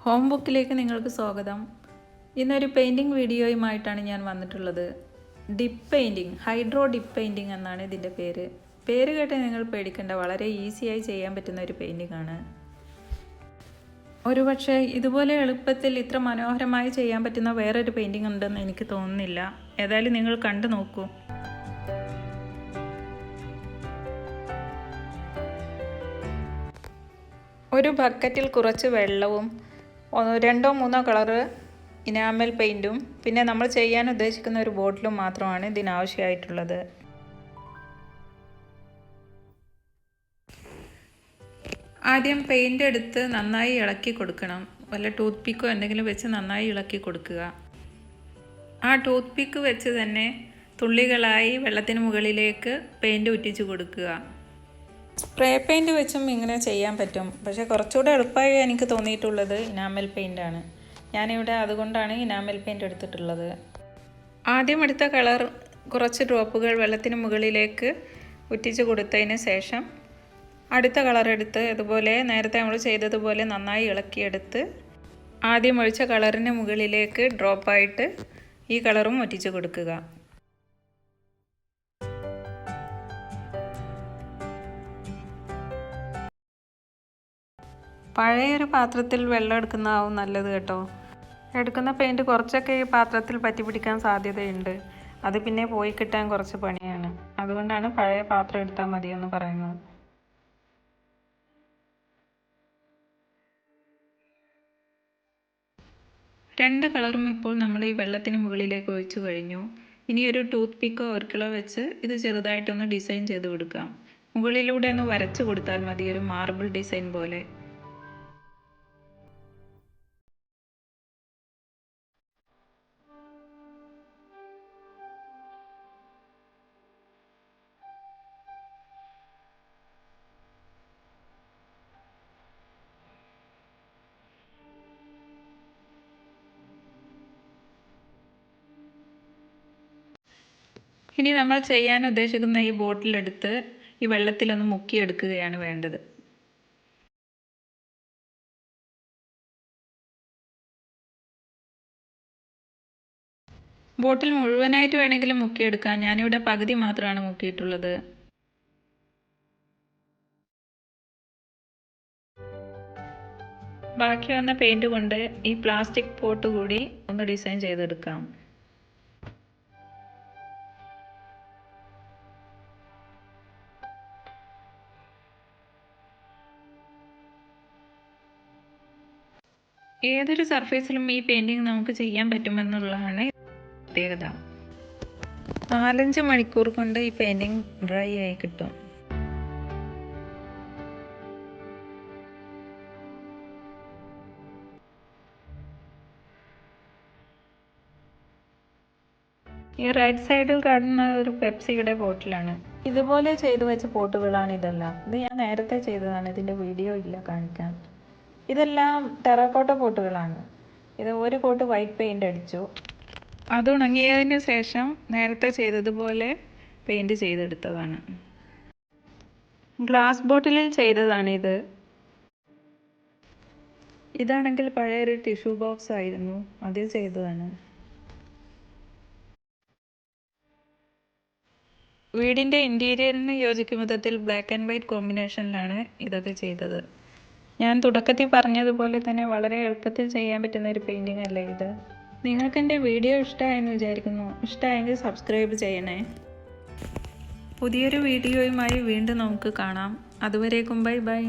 Home ബുക്കിലേക്ക് നിങ്ങൾക്ക് സ്വാഗതം. ഇന്നൊരു പെയിൻറ്റിങ് വീഡിയോയുമായിട്ടാണ് ഞാൻ വന്നിട്ടുള്ളത്. Dip painting, hydro dip painting എന്നാണ് ഇതിൻ്റെ പേര്. പേര് കേട്ട് നിങ്ങൾ പേടിക്കേണ്ട, വളരെ ഈസിയായി ചെയ്യാൻ പറ്റുന്ന ഒരു പെയിൻറ്റിംഗ് ആണ്. ഒരുപക്ഷെ ഇതുപോലെ എളുപ്പത്തിൽ ഇത്ര മനോഹരമായി ചെയ്യാൻ പറ്റുന്ന വേറൊരു പെയിൻറ്റിംഗ് ഉണ്ടെന്ന് എനിക്ക് തോന്നുന്നില്ല. ഏതായാലും നിങ്ങൾ കണ്ടു നോക്കൂ. ഒരു ബക്കറ്റിൽ കുറച്ച് വെള്ളവും 2-3 കളറ് ഇനാമൽ പെയിൻറ്റും പിന്നെ നമ്മൾ ചെയ്യാൻ ഉദ്ദേശിക്കുന്ന ഒരു ബോട്ടിലും മാത്രമാണ് ഇതിനാവശ്യമായിട്ടുള്ളത്. ആദ്യം പെയിൻ്റ് എടുത്ത് നന്നായി ഇളക്കി കൊടുക്കണം. വല്ല ടൂത്ത് പിക്കോ എന്തെങ്കിലും വെച്ച് നന്നായി ഇളക്കി കൊടുക്കുക. ആ ടൂത്ത് പിക്ക് വെച്ച് തന്നെ തുള്ളികളായി വെള്ളത്തിന് മുകളിലേക്ക് പെയിൻറ്റ് ഉറ്റിച്ച് കൊടുക്കുക. സ്പ്രേ പെയിൻറ്റ് വെച്ചും ഇങ്ങനെ ചെയ്യാൻ പറ്റും, പക്ഷേ കുറച്ചുകൂടെ എളുപ്പമായി എനിക്ക് തോന്നിയിട്ടുള്ളത് ഇനാമൽ പെയിൻ്റാണ്. ഞാനിവിടെ അതുകൊണ്ടാണ് ഇനാമൽ പെയിൻറ്റ് എടുത്തിട്ടുള്ളത്. ആദ്യം എടുത്ത കളർ കുറച്ച് ഡ്രോപ്പുകൾ വെള്ളത്തിന് മുകളിലേക്ക് ഉറ്റിച്ച് കൊടുത്തതിന് ശേഷം അടുത്ത കളർ എടുത്ത് ഇതുപോലെ നേരത്തെ നമ്മൾ ചെയ്തതുപോലെ നന്നായി ഇളക്കിയെടുത്ത് ആദ്യം ഒഴിച്ച കളറിന് മുകളിലേക്ക് ഡ്രോപ്പായിട്ട് ഈ കളറും ഒറ്റിച്ച് കൊടുക്കുക. പഴയൊരു പാത്രത്തിൽ വെള്ളം എടുക്കുന്നതാവും നല്ലത് കേട്ടോ. എടുക്കുന്ന പെയിൻറ്റ് കുറച്ചൊക്കെ ഈ പാത്രത്തിൽ പറ്റി പിടിക്കാൻ സാധ്യതയുണ്ട്. അത് പിന്നെ പോയി കിട്ടാൻ കുറച്ച് പണിയാണ്. അതുകൊണ്ടാണ് പഴയ പാത്രം എടുത്താൽ മതിയെന്ന് പറയുന്നത്. രണ്ട് കളറും ഇപ്പോൾ നമ്മൾ ഈ വെള്ളത്തിന് മുകളിലേക്ക് ഒഴിച്ചു കഴിഞ്ഞു. ഇനി ഒരു ടൂത്ത് പിക്കോ ഒർക്കിളോ വെച്ച് ഇത് ചെറുതായിട്ടൊന്ന് ഡിസൈൻ ചെയ്ത് കൊടുക്കാം. മുകളിലൂടെ ഒന്ന് വരച്ചു കൊടുത്താൽ മതി, ഒരു മാർബിൾ ഡിസൈൻ പോലെ. ഇനി നമ്മൾ ചെയ്യാൻ ഉദ്ദേശിക്കുന്ന ഈ ബോട്ടിലെടുത്ത് ഈ വെള്ളത്തിലൊന്ന് മുക്കിയെടുക്കുകയാണ് വേണ്ടത്. ബോട്ടിൽ മുഴുവനായിട്ട് വേണമെങ്കിലും മുക്കിയെടുക്കാം. ഞാനിവിടെ പകുതി മാത്രമാണ് മുക്കിയിട്ടുള്ളത്. ബാക്കി വന്ന പെയിൻറ് കൊണ്ട് ഈ പ്ലാസ്റ്റിക് പോട്ട് കൂടി ഒന്ന് ഡിസൈൻ ചെയ്തെടുക്കാം. ഏതൊരു സർഫേസിലും ഈ പെയിൻറ്റിങ് നമുക്ക് ചെയ്യാൻ പറ്റുമെന്നുള്ളതാണ് പ്രത്യേകത. 4-5 മണിക്കൂർ കൊണ്ട് ഈ പെയിൻറ്റിങ് ഡ്രൈ ആയി കിട്ടും. ഈ റൈറ്റ് സൈഡിൽ കാണുന്ന ഒരു പെപ്സിയുടെ ബോട്ടിലാണ്. ഇതുപോലെ ചെയ്തു വെച്ച പോട്ടുകളാണ് ഇതെല്ലാം. ഇത് ഞാൻ നേരത്തെ ചെയ്തതാണ്, ഇതിൻ്റെ വീഡിയോ ഇല്ല കാണിക്കാൻ. ഇതെല്ലാം ടെറാക്കോട്ട പോട്ടുകളാണ്. ഇത് ഒരു കോട്ട് വൈറ്റ് പെയിൻ്റ് അടിച്ചു. അത് ഉണങ്ങിയതിന് ശേഷം നേരത്തെ ചെയ്തതുപോലെ പെയിൻറ് ചെയ്തെടുത്തതാണ്. ഗ്ലാസ് ബോട്ടിലിൽ ചെയ്തതാണിത്. ഇതാണെങ്കിൽ പഴയൊരു ടിഷ്യൂ ബോക്സ് ആയിരുന്നു, അതിൽ ചെയ്തതാണ്. വീടിൻ്റെ ഇൻറ്റീരിയറിന് യോജിക്കും വിധത്തിൽ ബ്ലാക്ക് ആൻഡ് വൈറ്റ് കോമ്പിനേഷനിലാണ് ഇതൊക്കെ ചെയ്തത്. ഞാൻ തുടക്കത്തിൽ പറഞ്ഞതുപോലെ തന്നെ വളരെ എളുപ്പത്തിൽ ചെയ്യാൻ പറ്റുന്ന ഒരു പെയിൻറ്റിംഗ് അല്ലേ ഇത്. നിങ്ങൾക്ക് എൻ്റെ വീഡിയോ ഇഷ്ടമായെന്ന് വിചാരിക്കുന്നു. ഇഷ്ടമായെങ്കിൽ സബ്സ്ക്രൈബ് ചെയ്യണേ. പുതിയൊരു വീഡിയോയുമായി വീണ്ടും നമുക്ക് കാണാം. അതുവരേക്കും ബൈ ബൈ.